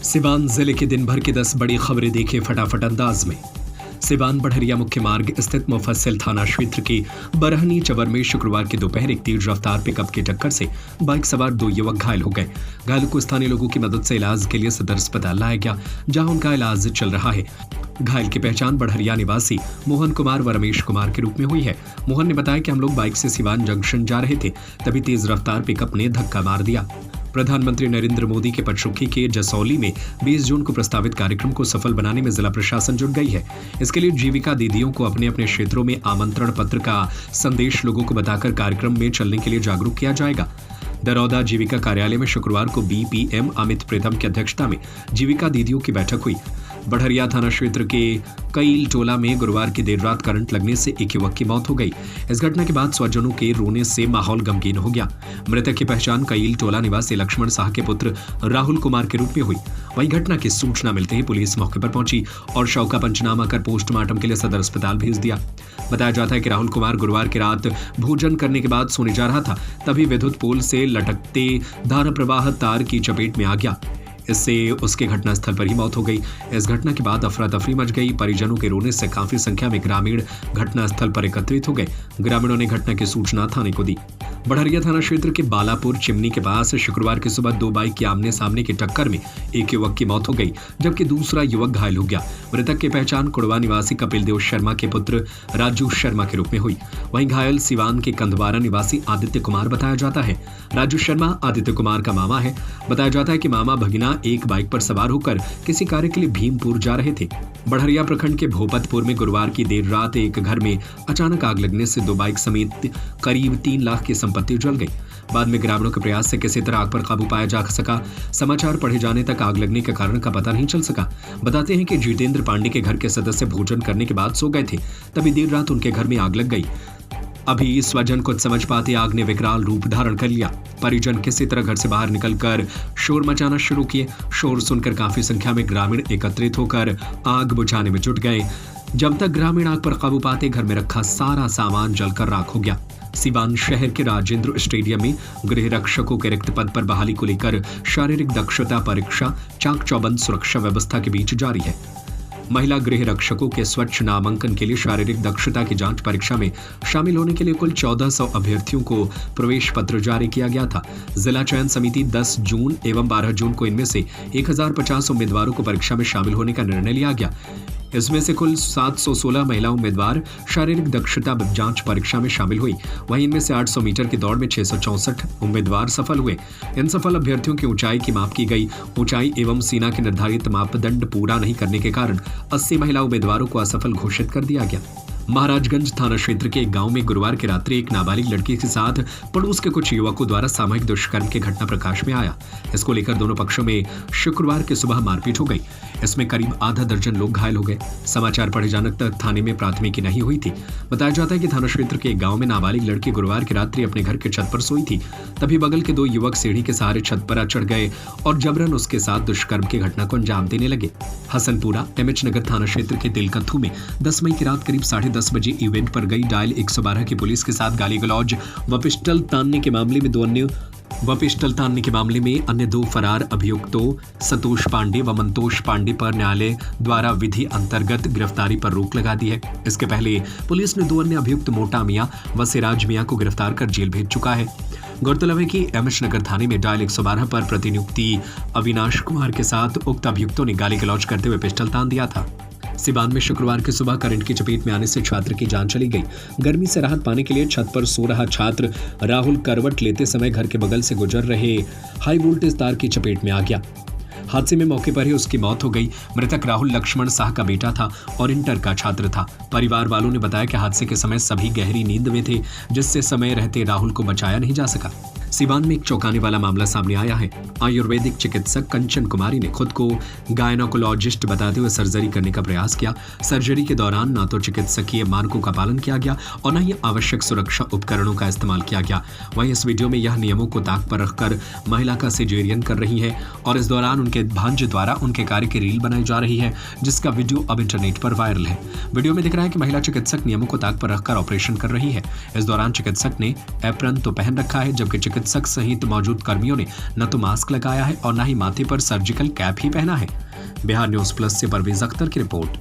सिवान जिले के दिन भर की 10 बड़ी खबरें देखे फटाफट अंदाज में। सिवान बढ़रिया मुख्य मार्ग स्थित मुफस्सिल थाना क्षेत्र के बरहनी चवर में शुक्रवार की दोपहर एक तेज रफ्तार पिकअप की टक्कर से बाइक सवार 2 युवक घायल हो गए। घायलों को स्थानीय लोगों की मदद से इलाज के लिए सदर अस्पताल लाया गया, जहां उनका इलाज चल रहा है। घायल की पहचान बढ़रिया निवासी मोहन कुमार व रमेश कुमार के रूप में हुई है। मोहन ने बताया कि हम लोग बाइक से सिवान जंक्शन जा रहे थे, तभी तेज रफ्तार पिकअप ने धक्का मार दिया। प्रधानमंत्री नरेंद्र मोदी के पचरुखी के जसौली में 20 जून को प्रस्तावित कार्यक्रम को सफल बनाने में जिला प्रशासन जुट गई है। इसके लिए जीविका दीदियों को अपने अपने क्षेत्रों में आमंत्रण पत्र का संदेश लोगों को बताकर कार्यक्रम में चलने के लिए जागरूक किया जाएगा। दरौदा जीविका कार्यालय में शुक्रवार को बीपीएम अमित प्रीतम की अध्यक्षता में जीविका दीदियों की बैठक हुई। बढ़रिया थाना क्षेत्र के कईल टोला में गुरुवार की देर रात करंट लगने से एक युवक की मौत हो गई। इस घटना के बाद स्वजनों के रोने से माहौल गमगीन हो गया। मृतक की पहचान कईल टोला निवासी लक्ष्मण शाह के पुत्र राहुल कुमार के रूप में हुई। वहीं घटना की सूचना मिलते ही पुलिस मौके पर पहुंची और शव का पंचनामा कर पोस्टमार्टम के लिए सदर अस्पताल भेज दिया। बताया जाता है कि राहुल कुमार गुरुवार की रात भोजन करने के बाद सोने जा रहा था, तभी विद्युत पोल से लटकते धारा प्रवाह तार की चपेट में आ गया। इससे उसके घटनास्थल पर ही मौत हो गई। इस घटना के बाद अफरा तफरी मच गई। परिजनों के रोने से काफी संख्या में ग्रामीण घटनास्थल पर एकत्रित हो गए। ग्रामीणों ने घटना की सूचना थाने को दी। बढ़रिया थाना क्षेत्र के बालापुर चिमनी के पास शुक्रवार की सुबह 2 बाइक की आमने सामने की टक्कर में एक युवक की मौत हो गई, जबकि दूसरा युवक घायल हो गया। मृतक की पहचान कुड़वा निवासी कपिल देव शर्मा के पुत्र राजू शर्मा के रूप में हुई। वहीं घायल सिवान के कंधवारा निवासी आदित्य कुमार बताया जाता है। राजू शर्मा आदित्य कुमार का मामा है। बताया जाता है कि मामा भगिना एक बाइक पर सवार होकर किसी कार्य के लिए भीमपुर जा रहे थे। बढ़रिया प्रखंड के भोपतपुर में गुरुवार की देर रात एक घर में अचानक आग लगने से 2 बाइक समेत करीब 3 लाख की संपत्ति जल गई। बाद में ग्रामीणों के प्रयास से किसी तरह आग पर काबू पाया जा सका। समाचार पढ़े जाने तक आग लगने के कारण का पता नहीं चल सका। बताते हैं कि जितेंद्र पांडे के घर के सदस्य भोजन करने के बाद सो गए थे, तभी देर रात उनके घर में आग लग गई। अभी स्वजन कुछ समझ पाते आग ने विकराल रूप धारण कर लिया। परिजन किसी तरह घर से बाहर निकलकर शोर मचाना शुरू किए। शोर सुनकर काफी संख्या में ग्रामीण एकत्रित होकर आग बुझाने में जुट गए। जब तक ग्रामीण आग पर काबू पाते घर में रखा सारा सामान जलकर राख हो गया। सिवान शहर के राजेंद्र स्टेडियम में गृह रक्षकों के रिक्त पद पर बहाली को लेकर शारीरिक दक्षता परीक्षा चाक चौबंद सुरक्षा व्यवस्था के बीच जारी है। महिला गृह रक्षकों के स्वच्छ नामांकन के लिए शारीरिक दक्षता की जांच परीक्षा में शामिल होने के लिए कुल 1400 अभ्यर्थियों को प्रवेश पत्र जारी किया गया था। जिला चयन समिति 10 जून एवं 12 जून को इनमें से 1050 उम्मीदवारों को परीक्षा में शामिल होने का निर्णय लिया गया। इसमें से कुल 716 महिला उम्मीदवार शारीरिक दक्षता जांच परीक्षा में शामिल हुई। वहीं इनमें से 800 मीटर की दौड़ में 664 उम्मीदवार सफल हुए। इन सफल अभ्यर्थियों की ऊंचाई की माप की गई। ऊंचाई एवं सीना के निर्धारित मापदंड पूरा नहीं करने के कारण 80 महिला उम्मीदवारों को असफल घोषित कर दिया गया। महाराजगंज थाना क्षेत्र के एक गांव में गुरुवार की रात्रि एक नाबालिग लड़की के साथ पड़ोस के कुछ युवकों द्वारा सामूहिक दुष्कर्म की घटना प्रकाश में आया। इसको लेकर दोनों पक्षों में शुक्रवार की सुबह मारपीट हो गई। इसमें करीब आधा दर्जन लोग घायल हो गए। समाचार पढ़े जाने तक थाने में प्राथमिकी नहीं हुई थी। बताया जाता है कि थाना क्षेत्र के एक गांव में नाबालिग लड़की गुरुवार की रात्रि अपने घर के छत पर सोई थी, तभी बगल के 2 युवक सीढ़ी के सहारे छत पर चढ़ गए और जबरन उसके साथ दुष्कर्म की घटना को अंजाम देने लगे। हसनपुरा एमएच नगर थाना क्षेत्र के दिलकथू में 10 मई की रात करीब 10:30 बजे इवेंट पर गई डायल 112 की पुलिस के साथ गाली गलौज व पिस्टल तानने के मामले में अन्य 2 फरार अभियुक्तों संतोष पांडे व मंतोष पांडे पर न्यायालय द्वारा विधि अंतर्गत गिरफ्तारी पर रोक लगा दी है। इसके पहले पुलिस ने 2 अन्य अभियुक्त मोटा मियां व सिराज मियां को गिरफ्तार कर जेल भेज चुका है। गौरतलब है कि एमएच नगर थाने में डायल 112 पर प्रतिनियुक्ति अविनाश कुमार के साथ उक्त अभियुक्तों ने गाली गलौज करते हुए पिस्टल तान दिया था। सिवान में शुक्रवार की सुबह करंट की चपेट में आने से छात्र की जान चली गई। गर्मी से राहत पाने के लिए छत पर सो रहा छात्र राहुल करवट लेते समय घर के बगल से गुजर रहे हाई वोल्टेज तार की चपेट में आ गया। हादसे में मौके पर ही उसकी मौत हो गई। मृतक राहुल लक्ष्मण शाह का बेटा था और इंटर का छात्र था। परिवार वालों ने बताया कि हादसे के समय सभी गहरी नींद में थे, जिससे समय रहते राहुल को बचाया नहीं जा सका। सिवान में एक चौंकाने वाला मामला सामने आया है। आयुर्वेदिक चिकित्सक कंचन कुमारी ने खुद को गायनोकोलॉजिस्ट बताते हुए सर्जरी करने का प्रयास किया। सर्जरी के दौरान न तो चिकित्सकीय मानकों का पालन किया गया और न ही आवश्यक सुरक्षा उपकरणों का इस्तेमाल किया गया। वहीं इस वीडियो में यह नियमों को ताक पर रखकर महिला का सिजेरियन कर रही है और इस दौरान उनके भांजे द्वारा उनके कार्य की रील बनाई जा रही है, जिसका वीडियो अब इंटरनेट पर वायरल है। वीडियो में दिख रहा है कि महिला चिकित्सक नियमों को ताक पर रखकर ऑपरेशन कर रही है। इस दौरान चिकित्सक ने एप्रन तो पहन रखा है, जबकि चिकित्सक सहित मौजूद कर्मियों ने न तो मास्क लगाया है और न ही माथे पर सर्जिकल कैप ही पहना है। बिहार न्यूज प्लस से परवेज अख्तर की रिपोर्ट।